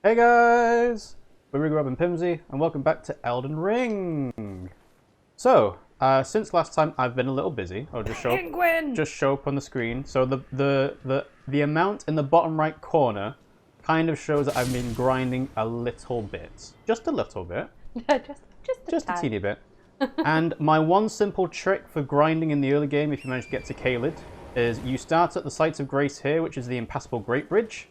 Hey guys! We're RiggyRob and Pimmsy, and welcome back to Elden Ring! So, since last time I've been a little busy, I'll just show up on the screen. So the amount in the bottom right corner kind of shows that I've been grinding a little bit. Just a little bit. just a teeny bit. And my one simple trick for grinding in the early game, if you manage to get to Caelid, is you start at the Sites of Grace here, which is the Impassable Great Bridge.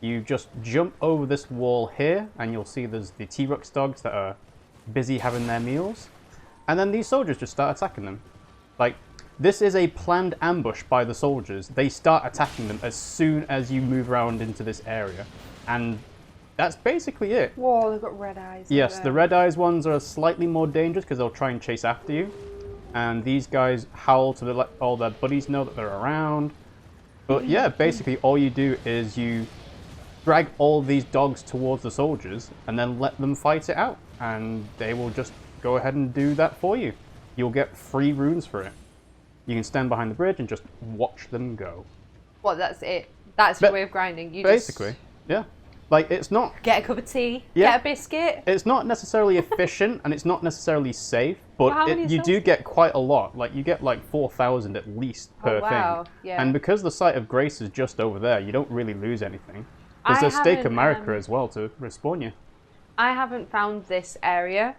You just jump over this wall here, and you'll see there's the T-Rex dogs that are busy having their meals. And then these soldiers just start attacking them. Like, this is a planned ambush by the soldiers. They start attacking them as soon as you move around into this area. And that's basically it. Whoa, they've got red eyes. Yes, the red eyes ones are slightly more dangerous because they'll try and chase after you. And these guys howl to let all their buddies know that they're around. But yeah, basically all you do is you drag all these dogs towards the soldiers and then let them fight it out. And they will just go ahead and do that for you. You'll get free runes for it. You can stand behind the bridge and just watch them go. What, that's it? That's your way of grinding? You basically, yeah. Like, it's not... Get a cup of tea, get a biscuit. It's not necessarily efficient and it's not necessarily safe, but you do get quite a lot. Like, you get like 4,000 at least per thing. Yeah. And because the Site of Grace is just over there, you don't really lose anything. There's a Stake of Marika as well to respawn you. I haven't found this area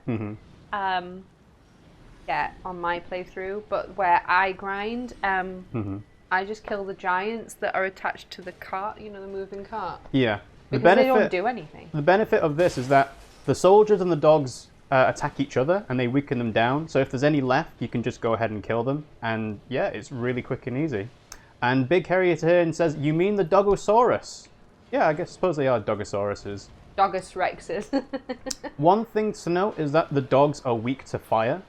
yet on my playthrough, but where I grind, I just kill the giants that are attached to the cart, you know, the moving cart. Yeah. Because they don't do anything. The benefit of this is that the soldiers and the dogs attack each other and they weaken them down. So if there's any left, you can just go ahead and kill them. And yeah, it's really quick and easy. And Big Harry is here and says, "You mean the Dogosaurus?" Yeah, I suppose they are Dogosauruses. Dogus Rexes. One thing to note is that the dogs are weak to fire.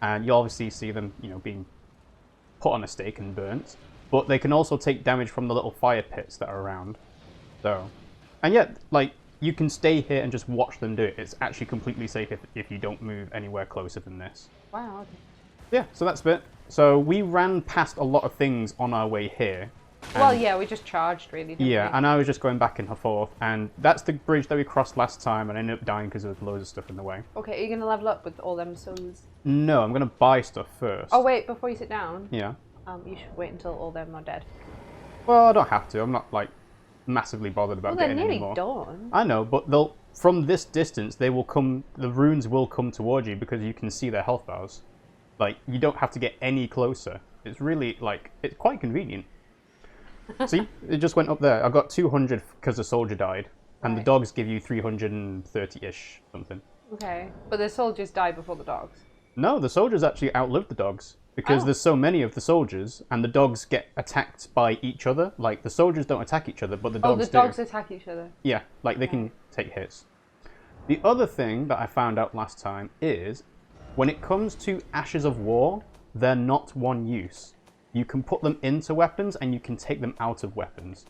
And you'll obviously see them, you know, being put on a stake and burnt. But they can also take damage from the little fire pits that are around. So... And yet, like, you can stay here and just watch them do it. It's actually completely safe if you don't move anywhere closer than this. Wow, okay. Yeah, so that's it. So we ran past a lot of things on our way here. Well, yeah, we just charged, really, didn't we? And I was just going back and forth. And that's the bridge that we crossed last time, and I ended up dying because there was loads of stuff in the way. Okay, are you going to level up with all them souls? No, I'm going to buy stuff first. Oh, wait, before you sit down? Yeah. You should wait until all them are dead. Well, I don't have to. I'm not, like... massively bothered about getting any more. Well, they're nearly done. I know, but they'll from this distance they will come. The runes will come towards you because you can see their health bars. Like, you don't have to get any closer. It's really like it's quite convenient. See, it just went up there. I got 200 because the soldier died, and the dogs give you 330-ish something. Okay, but the soldiers die before the dogs. No, the soldiers actually outlived the dogs. Because there's so many of the soldiers, and the dogs get attacked by each other. Like, the soldiers don't attack each other, but the dogs do. Oh, the dogs attack each other? Yeah, like, they can take hits. The other thing that I found out last time is, when it comes to Ashes of War, they're not one use. You can put them into weapons, and you can take them out of weapons.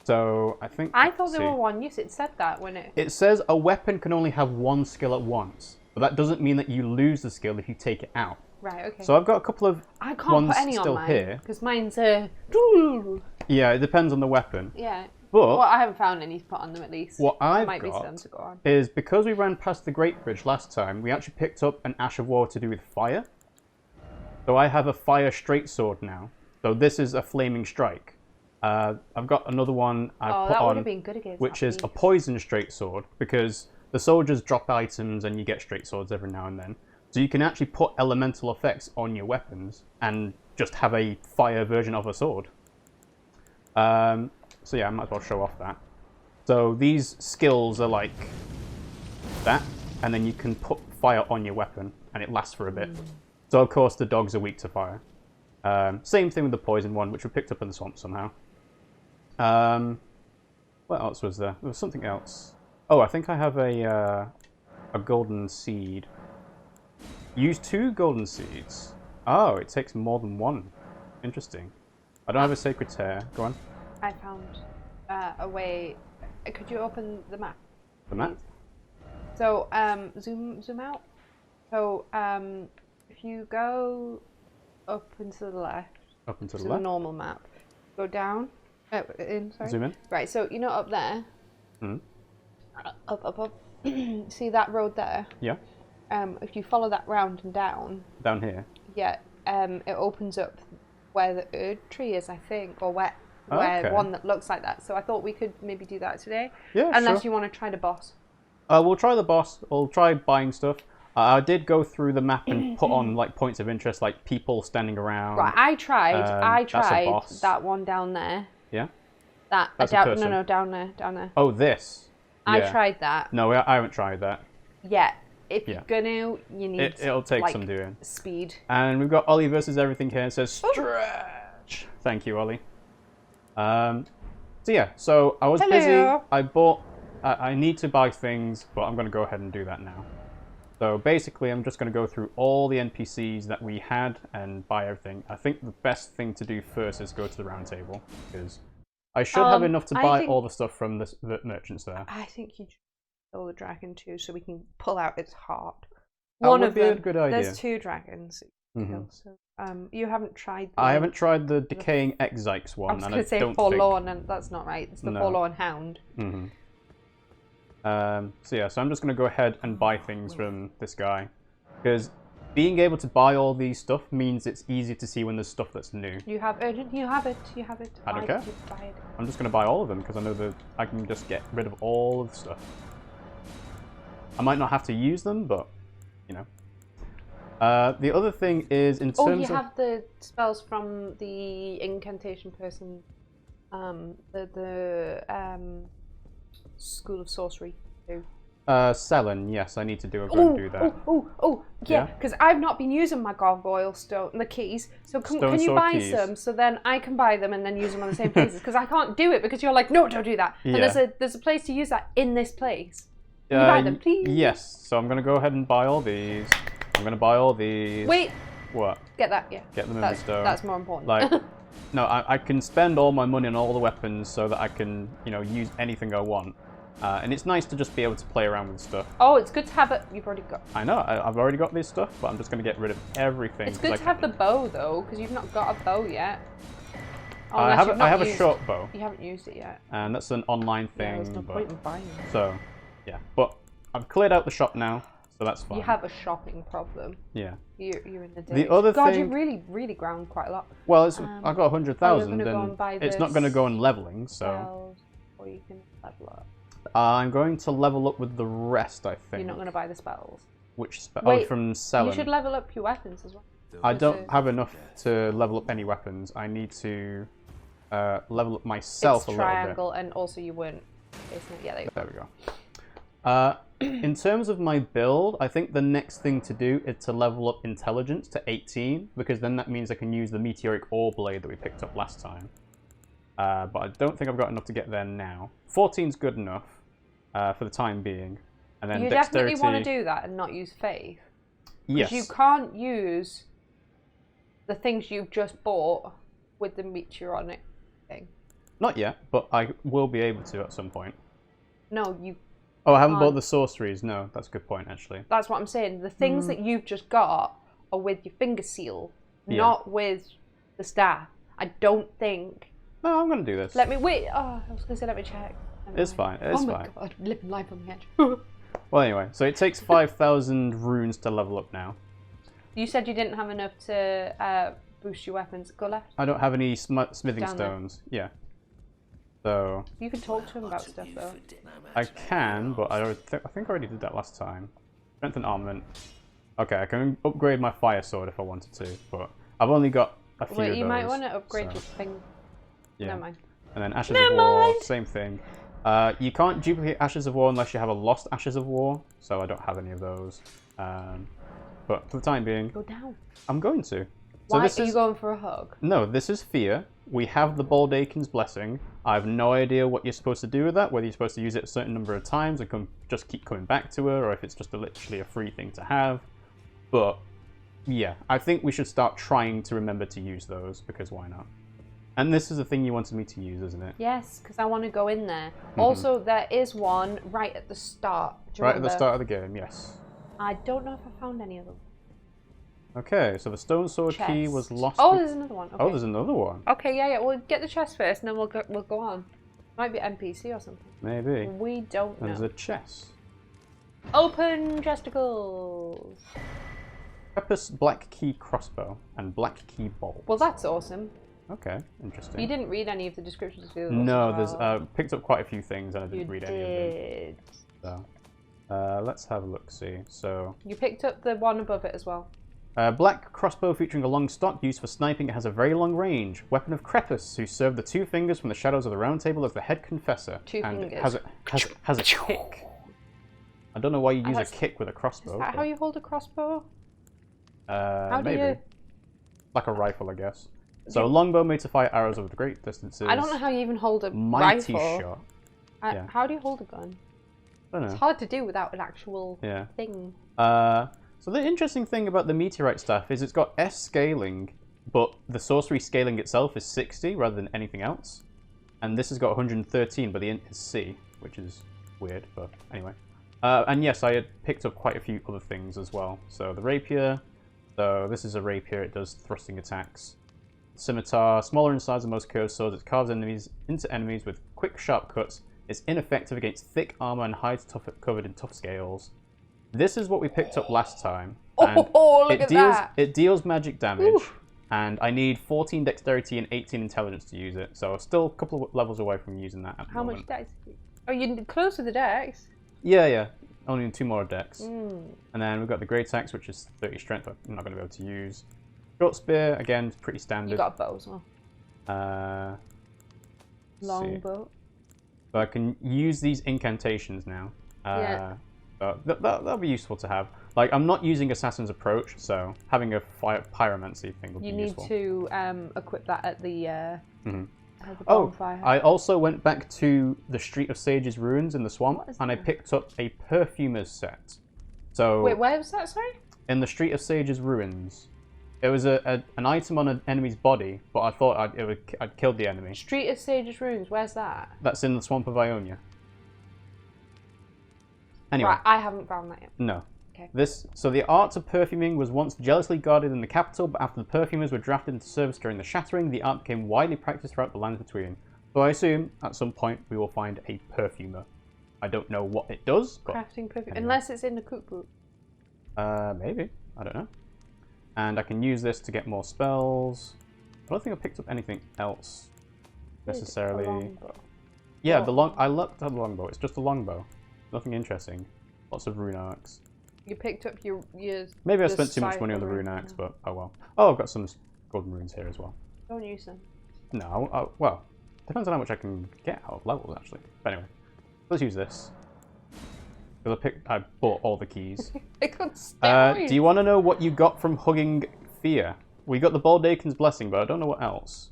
So, I think... I thought they were one use. It said that when it... It says a weapon can only have one skill at once. But that doesn't mean that you lose the skill if you take it out. Right, okay. So I've got a couple of I can't ones put any still on mine, here. because mine's Yeah, it depends on the weapon. Yeah. But well, I haven't found any to put on them at least. What I've might got be some to go on. is because we ran past the Great Bridge last time, we actually picked up an Ash of War to do with fire. So I have a fire straight sword now. So this is a flaming strike. I've got another one I put on, been good against which is a poison straight sword, because the soldiers drop items and you get straight swords every now and then. So you can actually put elemental effects on your weapons and just have a fire version of a sword. So yeah, I might as well show off that. So these skills are like that, and then you can put fire on your weapon, and it lasts for a bit. So of course the dogs are weak to fire. Same thing with the poison one, which we picked up in the swamp somehow. What else was there? There was something else. Oh, I think I have a golden seed. Use 2 golden seeds. Oh, it takes more than 1. Interesting. I don't have a sacred tear. Go on. I found a way. Could you open the map? The map? Please? So, zoom out. So, if you go up and to the left. Up and to the left? The normal map. Go down. Sorry. Zoom in. Right, so, you know up there? Up. See that road there? Yeah. If you follow that round and down. Down here. Yeah. It opens up where the Erdtree is, I think, or where one that looks like that. So I thought we could maybe do that today. Yeah, unless you want to try the boss. We'll try the boss. We'll try buying stuff. I did go through the map and put on like points of interest, like people standing around. Right, I tried that one down there. Yeah. That's no, down there. Oh, this. I tried that. No, I haven't tried that. Yeah. If you're gonna, you need it'll take like, some doing. Speed. And we've got Ollie versus everything here. It says stretch. Thank you, Ollie. So yeah, so I was busy. I bought. I need to buy things, but I'm going to go ahead and do that now. So basically, I'm just going to go through all the NPCs that we had and buy everything. I think the best thing to do first is go to the round table, because I should have enough to buy all the stuff from the merchants there. I think you should kill the dragon too, so we can pull out its heart. That would be a good idea. There's 2 dragons. So, you haven't tried. I haven't tried the decaying exiles one. I was going to say forlorn, and that's not right. It's the forlorn hound. So yeah, so I'm just going to go ahead and buy things from this guy, because being able to buy all these stuff means it's easy to see when there's stuff that's new. You have it. I don't care. I'm just going to buy all of them because I know that I can just get rid of all of the stuff. I might not have to use them, but you know. The other thing is in terms of... Oh, you have the spells from the incantation person, the School of Sorcery too. Selling, yes, I need to do that. Yeah, because I've not been using my gargoyle stone, the keys. So can you buy some, so then I can buy them and then use them on the same places? Because I can't do it because you're like, no, don't do that. And there's a place to use that in this place. Can you buy them, please? Yes, so I'm going to go ahead and buy all these. I'm going to buy all these. Wait. What? Get that, yeah. Get them in the stone. That's more important. Like, no, I can spend all my money on all the weapons so that I can, use anything I want. And it's nice to just be able to play around with stuff. Oh, it's good to have it. You've already got. I know. I've already got this stuff, but I'm just going to get rid of everything. It's good to have the bow though, because you've not got a bow yet. I have a short bow. You haven't used it yet. And that's an online thing. There's no point in buying it. So, yeah, but I've cleared out the shop now, so that's fine. You have a shopping problem. Yeah. You're in the day. The other God, thing... you really ground quite a lot. Well, I got 100,000, and it's not going to go on leveling, so... Or you can level up. I'm going to level up with the rest, I think. You're not going to buy the spells? Which spell? Oh, from selling. You should level up your weapons as well. I don't have enough to level up any weapons. I need to level up myself a little bit. Triangle, and also you weren't facing it. Yeah, there we go. In terms of my build, I think the next thing to do is to level up intelligence to 18, because then that means I can use the meteoric ore blade that we picked up last time. But I don't think I've got enough to get there now. 14's good enough for the time being. And then you dexterity... definitely want to do that and not use faith. Yes. Because you can't use the things you've just bought with the meteoric thing. Not yet, but I will be able to at some point. No, you... Oh, I haven't bought the sorceries. No, that's a good point, actually. That's what I'm saying. The things that you've just got are with your finger seal, not with the staff. I don't think... No, I'm going to do this. Let me... Wait. Oh, I was going to say let me check. It's fine. It's fine. Oh my god, living life on the edge. Well, anyway, so it takes 5,000 runes to level up now. You said you didn't have enough to boost your weapons. Go left. I don't have any smithing stones. Yeah. So... You can talk to him about stuff, though. I can, but I think I already did that last time. Strength and armament. Okay, I can upgrade my fire sword if I wanted to, but I've only got a few of those. You might want to upgrade your thing. Yeah. Never mind. And then Ashes of War, same thing. You can't duplicate Ashes of War unless you have a lost Ashes of War, so I don't have any of those. But for the time being... Go down. I'm going to. Why are you going for a hug? No, this is fear. We have the Baldakin's Blessing. I have no idea what you're supposed to do with that, whether you're supposed to use it a certain number of times and just keep coming back to her, or if it's just literally a free thing to have. But, yeah, I think we should start trying to remember to use those, because why not? And this is the thing you wanted me to use, isn't it? Yes, because I want to go in there. Also, there is one right at the start. Right at the start of the game, yes. I don't know if I found any of them. Okay, so the stone sword key was lost. Oh, there's another one. Okay. Oh, there's another one. Okay, yeah. We'll get the chest first, and then we'll go on. Might be NPC or something. Maybe. We don't know. There's a chest. Open chesticles. Purpose black key crossbow and black key bolt. Well, that's awesome. Okay, interesting. You didn't read any of the descriptions, did you? No, there's picked up quite a few things and I didn't read any of them. So, let's have a look. See, so you picked up the one above it as well. Black crossbow featuring a long stock used for sniping. It has a very long range. Weapon of Crepus, who served the two fingers from the shadows of the round table as the head confessor. Two and fingers. Has a kick. I don't know why you use a kick with a crossbow. Is that how you hold a crossbow? Maybe. Like a rifle, I guess. So a longbow made to fire arrows over the great distances. I don't know how you even hold a mighty rifle. Shot. How do you hold a gun? I don't know. It's hard to do without an actual thing. So the interesting thing about the meteorite staff is it's got S scaling, but the sorcery scaling itself is 60 rather than anything else. And this has got 113, but the int is C, which is weird, but anyway. And yes, I had picked up quite a few other things as well. So the rapier, so this is a rapier, it does thrusting attacks. Scimitar, smaller in size than most curved swords, it carves enemies into enemies with quick, sharp cuts. It's ineffective against thick armor and hides covered in tough scales. This is what we picked up last time. Look at that! It deals magic damage, and I need 14 dexterity and 18 intelligence to use it. So still a couple of levels away from using that at the moment. How much dex? Oh, you're close to the dex? Yeah. Only need 2 more dex. And then we've got the great axe, which is 30 strength, but I'm not going to be able to use. Short spear, again, pretty standard. You got a bow as well. Longbow. So I can use these incantations now. That'll be useful to have. Like, I'm not using Assassin's Approach, so having a pyromancy thing would be useful. You need to equip that at the bonfire. I also went back to the Street of Sages ruins in the swamp, and I picked up a perfumer's set. So wait, where was that, sorry? In the Street of Sages ruins. It was an item on an enemy's body, but I thought I'd killed the enemy. Street of Sages ruins, where's that? That's in the Swamp of Ionia. Anyway. Right, I haven't found that yet. No. Okay. So the art of perfuming was once jealously guarded in the capital, but after the perfumers were drafted into service during the Shattering, the art became widely practiced throughout the lands between. So I assume at some point we will find a perfumer. I don't know what it does, but crafting perfume, anyway. unless it's in the cookbook. Maybe. I don't know. And I can use this to get more spells. I don't think I picked up anything else necessarily. Yeah, I looked at the longbow. It's just a longbow. Nothing interesting. Lots of rune arcs. You picked up your maybe I spent too much money on the rune arcs, but oh well. Oh, I've got some golden runes here as well. Don't use them. No, well, depends on how much I can get out of levels actually. But anyway, let's use this. Because I bought all the keys. Do you want to know what you got from hugging Fear? We got the Baldakin's Blessing, but I don't know what else.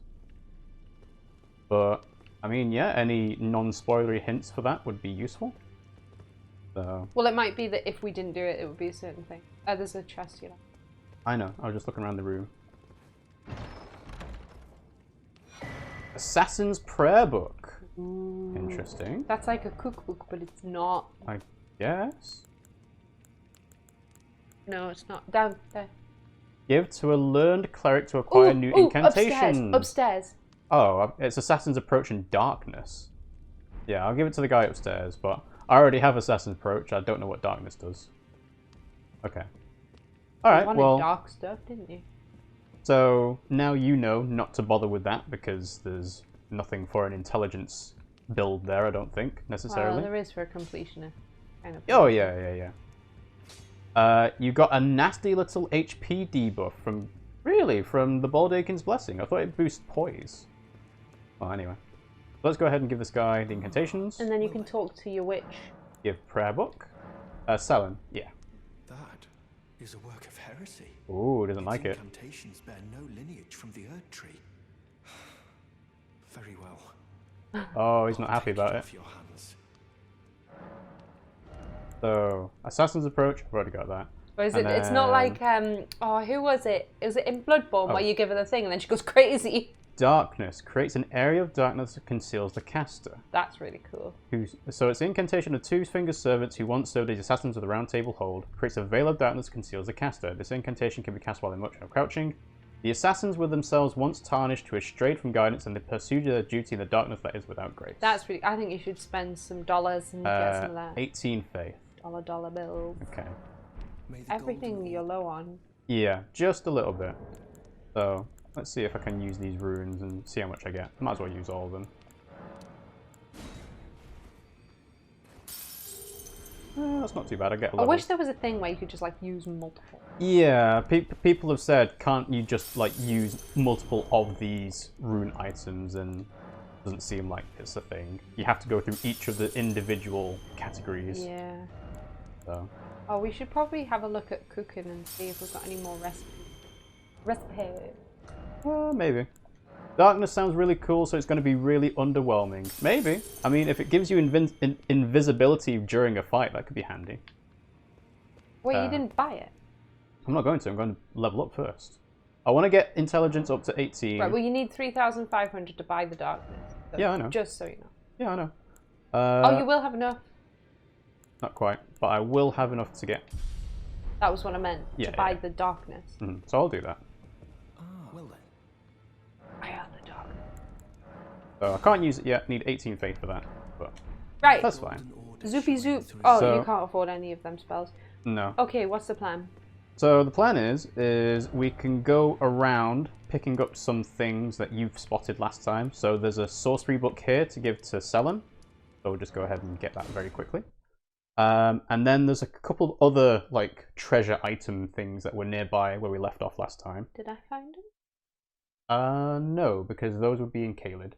But, I mean, yeah, any non-spoilery hints for that would be useful. So. Well, it might be that if we didn't do it, it would be a certain thing. There's a chest here. I know, I was just looking around the room. Assassin's Prayer Book. Ooh. Interesting. That's like a cookbook, but it's not. Yes. No, it's not. Down there. Give to a learned cleric to acquire new incantations. Upstairs. Oh, it's Assassin's Approach in Darkness. Yeah, I'll give it to the guy upstairs, but I already have Assassin's Approach. I don't know what Darkness does. Okay. Alright, well. You wanted dark stuff, didn't you? So, now you know not to bother with that, because there's nothing for an intelligence build there, I don't think, necessarily. Well, there is for a completionist. Kind of oh, yeah. You got a nasty little HP debuff from the Baldakin's Blessing. I thought it boosts poise. Well, anyway. Let's go ahead and give this guy the incantations. And then you can talk to your witch. Give prayer book. Salon, yeah. That is a work of heresy. Ooh, doesn't like it. Incantations bear no lineage from the Erdtree. Very well. Oh, he's not happy about it. So, Assassin's Approach, I've already got that. Or is it? It's not like who was it? Was it in Bloodborne where you give her the thing and then she goes crazy? Darkness creates an area of darkness that conceals the caster. That's really cool. So it's the incantation of two-fingered servants who once served as assassins of the Round Table Hold. Creates a veil of darkness that conceals the caster. This incantation can be cast while in motion or crouching. The assassins were themselves once tarnished who had strayed from guidance and they pursued their duty in the darkness that is without grace. That's really... I think you should spend some dollars and get some of that. 18 faith. Dollar bills. Okay. Everything you're low on. Yeah, just a little bit. So, let's see if I can use these runes and see how much I get. I might as well use all of them. That's not too bad. I get a level. I wish there was a thing where you could just like use multiple. Yeah, people have said, can't you just like use multiple of these rune items, and it doesn't seem like it's a thing. You have to go through each of the individual categories. Yeah. So. Oh, we should probably have a look at cooking and see if we've got any more recipes. Maybe. Darkness sounds really cool, so it's going to be really underwhelming. Maybe. I mean, if it gives you invisibility during a fight, that could be handy. Wait, you didn't buy it? I'm not going to. I'm going to level up first. I want to get intelligence up to 18. Right, well, you need 3,500 to buy the darkness. So yeah, I know. Just so you know. Yeah, I know. Oh, you will have enough. Not quite, but I will have enough to get... That was what I meant, to buy the darkness. So I'll do that. Well then. I have the darkness. So I can't use it yet. Need 18 faith for that, but right. That's fine. Zoopy zoop. Oh, so, you can't afford any of them spells. No. Okay, what's the plan? So the plan is we can go around picking up some things that you've spotted last time. So there's a sorcery book here to give to Selen. So we'll just go ahead and get that very quickly. And then there's a couple other like treasure item things that were nearby where we left off last time. Did I find them? No, because those would be in Caelid.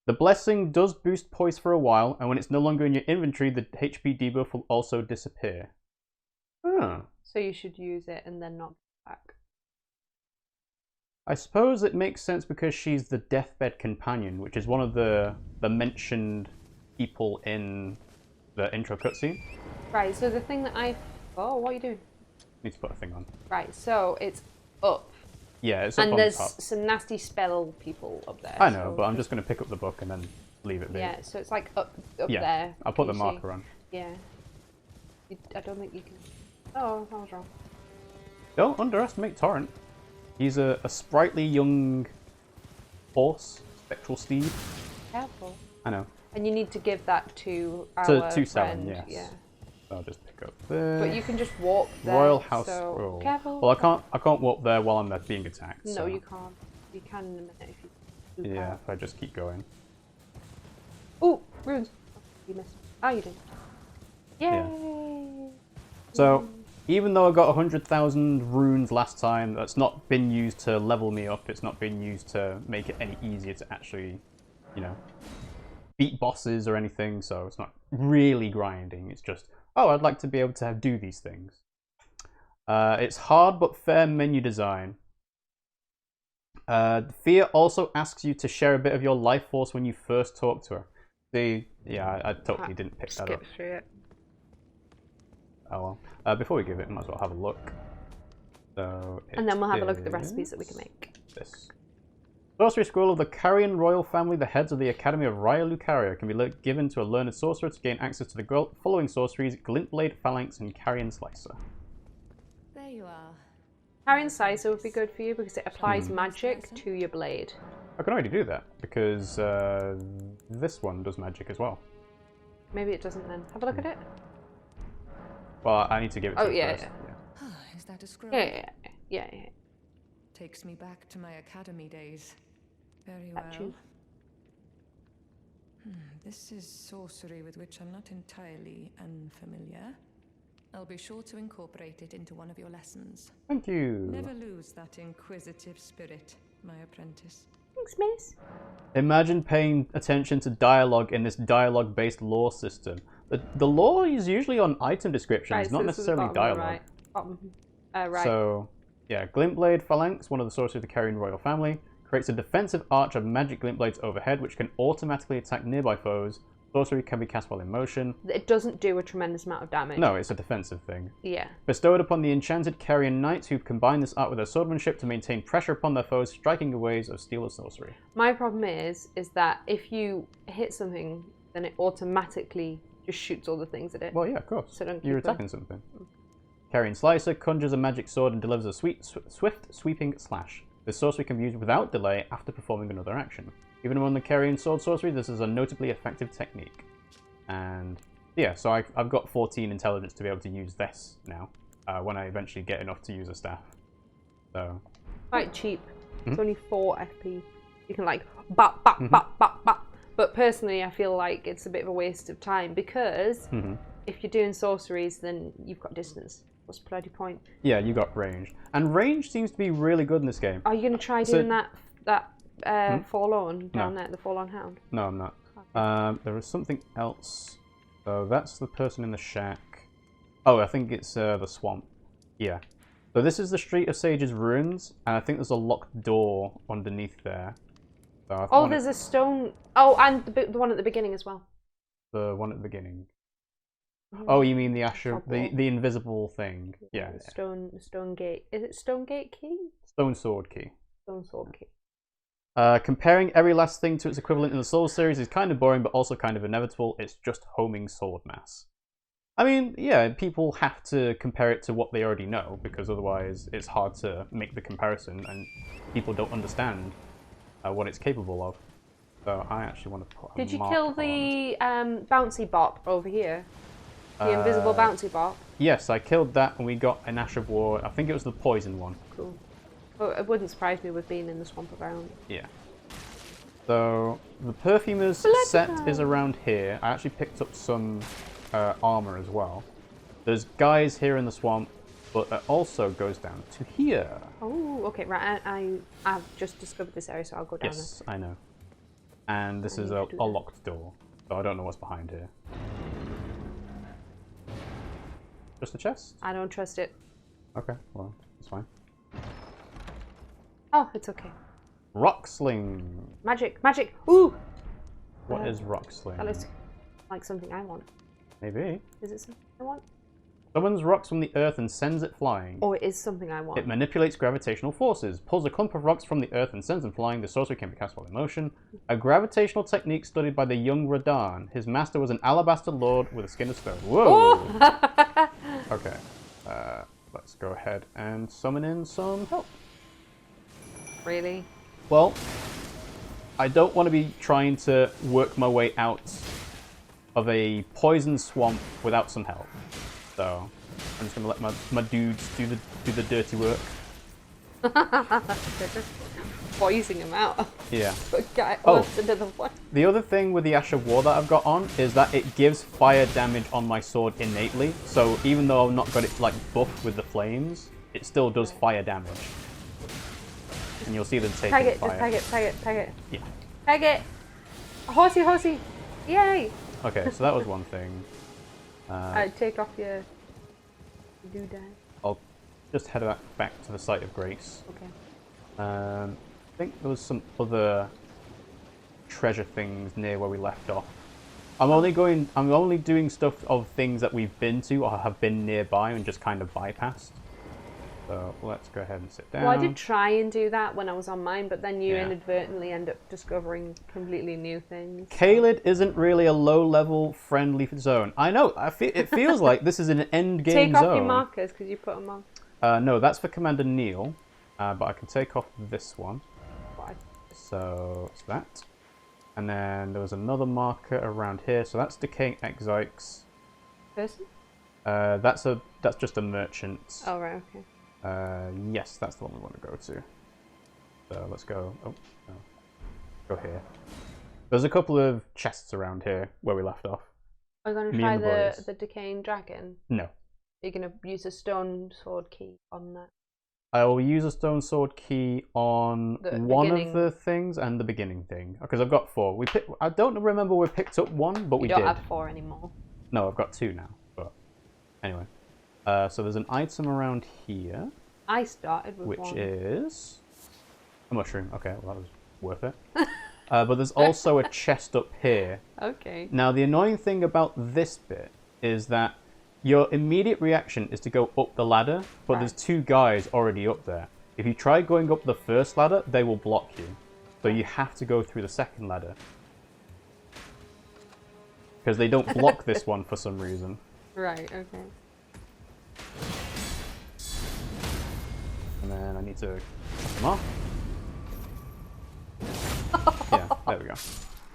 The blessing does boost poise for a while, and when it's no longer in your inventory, the HP debuff will also disappear. Huh. So you should use it and then not back. I suppose it makes sense because she's the deathbed companion, which is one of the mentioned people in the intro cutscene. Right, so the thing that Oh, what are you doing? Need to put a thing on. Right, so it's up. Yeah, it's up and on there's top. Some nasty spell people up there. I know, but I'm just going to pick up the book and then leave it be. Yeah, so it's like up there. I'll put the marker on. Yeah. I don't think you can... Oh, I was wrong. Don't underestimate Torrent. He's a sprightly young horse, spectral steed. Careful. I know. And you need to give that to our to friend. Selen, yes. Yeah. I'll just pick up there. But you can just walk there. Royal House so Scroll. Careful. Well, I can't walk there while I'm being attacked. No, so. you can't. You can in a minute if you. Yeah, if I just keep going. Oh, runes. You missed. Oh, you didn't. Yay! Yeah. So, even though I got 100,000 runes last time, that's not been used to level me up. It's not been used to make it any easier to actually, you know, beat bosses or anything. So it's not really grinding. It's just, oh, I'd like to be able to do these things. It's hard but fair menu design. Fear also asks you to share a bit of your life force when you first talk to her. Yeah, I totally didn't pick that up. Skip through it. Oh well. Before we give it, might as well have a look. So and then we'll have a look at the recipes that we can make. This. Sorcery Scroll of the Carian royal family, the heads of the Academy of Raya Lucaria, can be given to a learned sorcerer to gain access to the following sorceries: Glintblade, Phalanx, and Carian Slicer. There you are. Carian Slicer would be good for you because it applies magic to your blade. I can already do that because this one does magic as well. Maybe it doesn't then. Have a look at it. Well, I need to give it to you first. Yeah. Is that a scroll? Yeah. Takes me back to my academy days. Very That well. This is sorcery with which I'm not entirely unfamiliar. I'll be sure to incorporate it into one of your lessons. Thank you. Never lose that inquisitive spirit, my apprentice. Thanks, miss. Imagine paying attention to dialogue in this dialogue-based lore system. The lore is usually on item descriptions, not necessarily dialogue. Right. So, yeah, Glintblade Phalanx, one of the sorcerers of the Carian royal family, creates a defensive arch of magic glintblades overhead, which can automatically attack nearby foes. Sorcery can be cast while in motion. It doesn't do a tremendous amount of damage. No, it's a defensive thing. Yeah. Bestowed upon the enchanted Carian knights who combine this art with their swordsmanship to maintain pressure upon their foes, striking waves of steel or sorcery. My problem is that if you hit something, then it automatically just shoots all the things at it. Well, yeah, of course. So don't You're keep attacking something. Carrion Slicer conjures a magic sword and delivers a swift sweeping slash. This sorcery can be used without delay after performing another action. Even among the Carrion Sword sorcery, this is a notably effective technique. And yeah, so I've got 14 intelligence to be able to use this now, when I eventually get enough to use a staff. So quite cheap. It's only 4 FP. You can like bop, bop, bop, bop, bop. But personally, I feel like it's a bit of a waste of time because if you're doing sorceries, then you've got distance. What's the bloody point? Yeah, you got range. And range seems to be really good in this game. Are you going to try doing that Forlorn down there, the Forlorn Hound? No, I'm not. Okay. There is something else. So that's the person in the shack. Oh, I think it's the swamp. Yeah. So this is the Street of Sage's ruins, and I think there's a locked door underneath there. So there's a stone. Oh, and the one at the beginning as well. The one at the beginning. Oh, you mean the Asher, the invisible thing? Yeah. Stone gate. Is it Stone Gate Key? Stone Sword Key. Stone Sword Key. Comparing every last thing to its equivalent in the Souls series is kind of boring, but also kind of inevitable. It's just homing sword mass. I mean, yeah, people have to compare it to what they already know, because otherwise it's hard to make the comparison, and people don't understand what it's capable of. So I actually want to put a Did you kill the bouncy bop over here? The invisible bouncy bop? Yes, I killed that and we got an Ash of War. I think it was the poison one. Cool. Well, it wouldn't surprise me with being in the swamp around. Yeah. So the perfumer's set is around here. I actually picked up some armor as well. There's guys here in the swamp, but it also goes down to here. Oh, okay, right. I've just discovered this area, so I'll go down there. Yes, I know. And this is a locked door, so I don't know what's behind here. Just a chest? I don't trust it. Okay, well, it's fine. Oh, it's okay. Rock Sling. Magic, magic. Ooh! What is Rock Sling? That looks like something I want. Maybe. Is it something I want? Summons rocks from the earth and sends it flying. Or it is something I want. It manipulates gravitational forces, pulls a clump of rocks from the earth and sends them flying. The sorcery can be cast while in motion. A gravitational technique studied by the young Radahn. His master was an alabaster lord with a skin of stone. Whoa! Oh! Okay. Let's go ahead and summon in some help. Really? Well, I don't want to be trying to work my way out of a poison swamp without some help. So I'm just gonna let my dudes do the dirty work. They're just poisoning him out. Yeah. The other thing with the Ash of War that I've got on is that it gives fire damage on my sword innately. So even though I've not got it like buffed with the flames, it still does fire damage. And you'll see them taking fire. Just peg it. Yeah. Peg it. Horsey. Yay. Okay, so that was one thing. Take off your doodad. I'll just head back to the site of grace. Okay. I think there was some other treasure things near where we left off. I'm only doing stuff of things that we've been to or have been nearby and just kind of bypassed. So let's go ahead and sit down. Well, I did try and do that when I was on mine, but then you inadvertently end up discovering completely new things. Caelid isn't really a low-level friendly zone. I know. It feels like this is an end-game zone. Take off your markers because you put them on. No, that's for Commander Neil, but I can take off this one. Why? So it's that. And then there was another marker around here. So that's Decaying Exiles. Person? That's just a merchant. Oh, right, okay. Yes, that's the one we want to go to. So let's go. Oh, no. Go here. There's a couple of chests around here where we left off. Are you going to try the Decaying Dragon? No. Are you going to use a stone sword key on that? I will use a stone sword key on one of the things and the beginning thing. Because I've got 4. I don't remember we picked up 1, but we did. You don't have 4 anymore. No, I've got 2 now. But anyway. So there's an item around here. I started with one. Which is a mushroom. Okay, well that was worth it. But there's also a chest up here. Okay. Now the annoying thing about this bit is that your immediate reaction is to go up the ladder, but there's 2 guys already up there. If you try going up the first ladder, they will block you. So you have to go through the second ladder. Because they don't block this one for some reason. Right, okay. And then I need to chop them off. Yeah, there we go.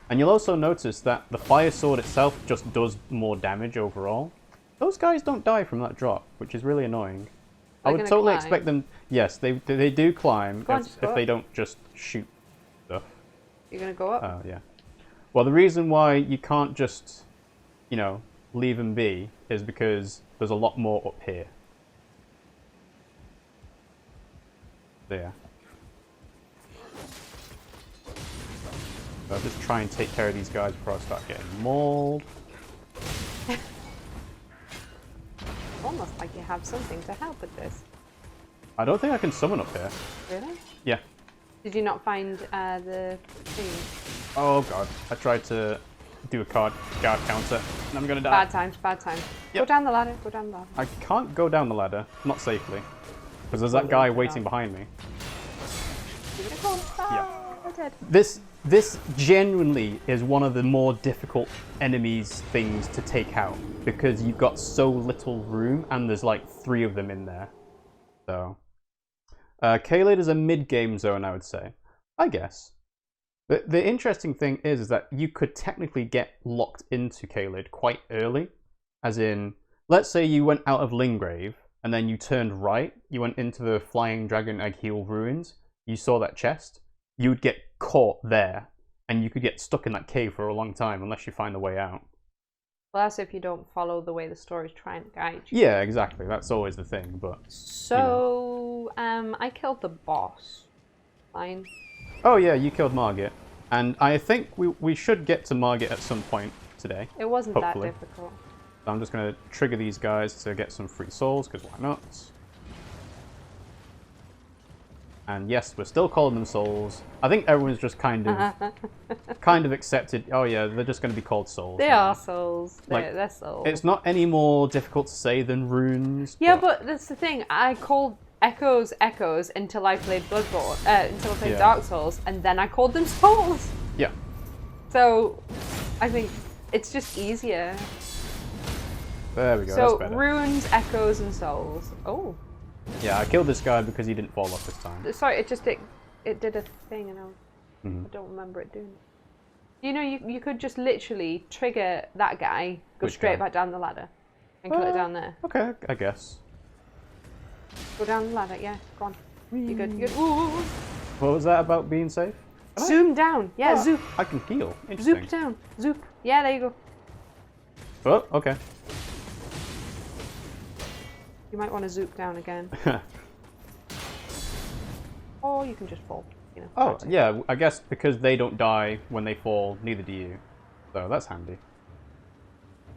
And you'll also notice that the fire sword itself just does more damage overall. Those guys don't die from that drop, which is really annoying. I would totally expect them... Yes, they do climb if they don't just shoot stuff. You're going to go up? Oh, yeah. Well, the reason why you can't just, you know, leave them be is because there's a lot more up here. There. So I'll just try and take care of these guys before I start getting mauled. Almost like you have something to help with this. I don't think I can summon up here. Really? Yeah. Did you not find the thing? Oh god, I tried to do a guard counter, and I'm gonna die. Bad times, bad times. Yep. Go down the ladder, go down the ladder. I can't go down the ladder, not safely. Because there's that guy waiting behind me. Yeah. I'm dead. This genuinely is one of the more difficult enemies things to take out because you've got so little room and there's like 3 of them in there. So, Caelid is a mid-game zone, I would say. I guess. The interesting thing is that you could technically get locked into Caelid quite early. As in, let's say you went out of Lingrave and then you turned right, you went into the Flying Dragon Egg Heel Ruins, you saw that chest, you would get caught there, and you could get stuck in that cave for a long time unless you find a way out. Well, that's if you don't follow the way the story's trying to guide you. Yeah, exactly. That's always the thing, but... So, you know. I killed the boss. Fine. Oh yeah, you killed Margit. And I think we should get to Margit at some point today. It wasn't hopefully. that difficult. So I'm just going to trigger these guys to get some free souls, because why not? And yes, we're still calling them souls. I think everyone's just kind of accepted. Oh yeah, they're just going to be called souls. They are souls. They're souls. It's not any more difficult to say than runes. Yeah, but that's the thing. I called echoes until I played Bloodborne, until I played Dark Souls, and then I called them souls. Yeah. So I think it's just easier. There we go. So that's better. runes, echoes, and souls. Oh. Yeah, I killed this guy because he didn't fall off this time. Sorry, it did a thing, and I don't remember it doing it. You know, you could just literally trigger that guy, go straight back down the ladder, and kill it down there. Okay, I guess. Go down the ladder, yeah, go on. You're good, you're good. Ooh. What was that about being safe? Zoom down, yeah, zoop. I can heal. Interesting. Zoop down, zoop. Yeah, there you go. Oh, okay. You might want to zoop down again. Or you can just fall. You know, oh, yeah, I guess because they don't die when they fall, neither do you. So that's handy.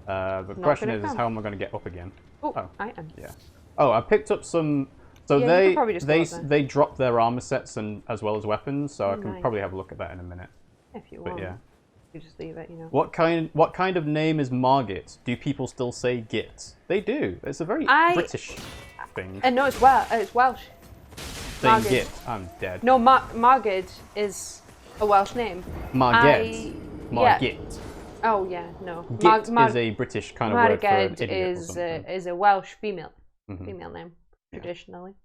But the question is how am I going to get up again? Oh, I am. Yeah. Oh, I picked up some... So they drop their armor sets and as well as weapons, so I can probably have a look at that in a minute. If you want. But yeah. You just leave it, you know. What kind of name is Margit? Do people still say Git? They do. It's a very British thing. No, it's Welsh. Saying Git, I'm dead. No, Margit is a Welsh name. Margit. Yeah. Oh yeah, no. Git is a British kind of word for an idiot is a Welsh female name traditionally.